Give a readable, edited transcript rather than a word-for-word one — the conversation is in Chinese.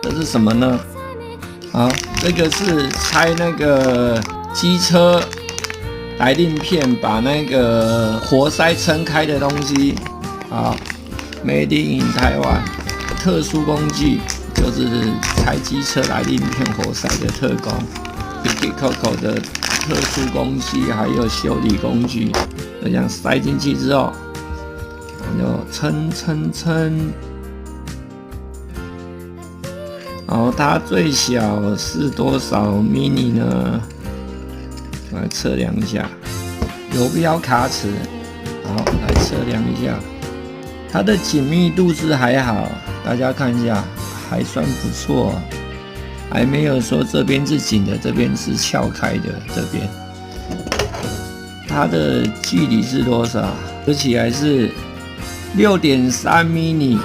这是什么呢？好，这个是拆那个机车来令片，把那个活塞撑开的东西。好 ，Made in Taiwan， 特殊工具就是拆机车来令片活塞的特工 ，Bikicoco 的特殊工具还有修理工具，就这样塞进去之后，就撑。然后它最小是多少 mini 呢？来测量一下，游标卡尺，好，来测量一下，它的紧密度是还好，大家看一下，还算不错，还没有说这边是紧的，这边是撬开的，这边。它的距离是多少？合起来是6.3 mini。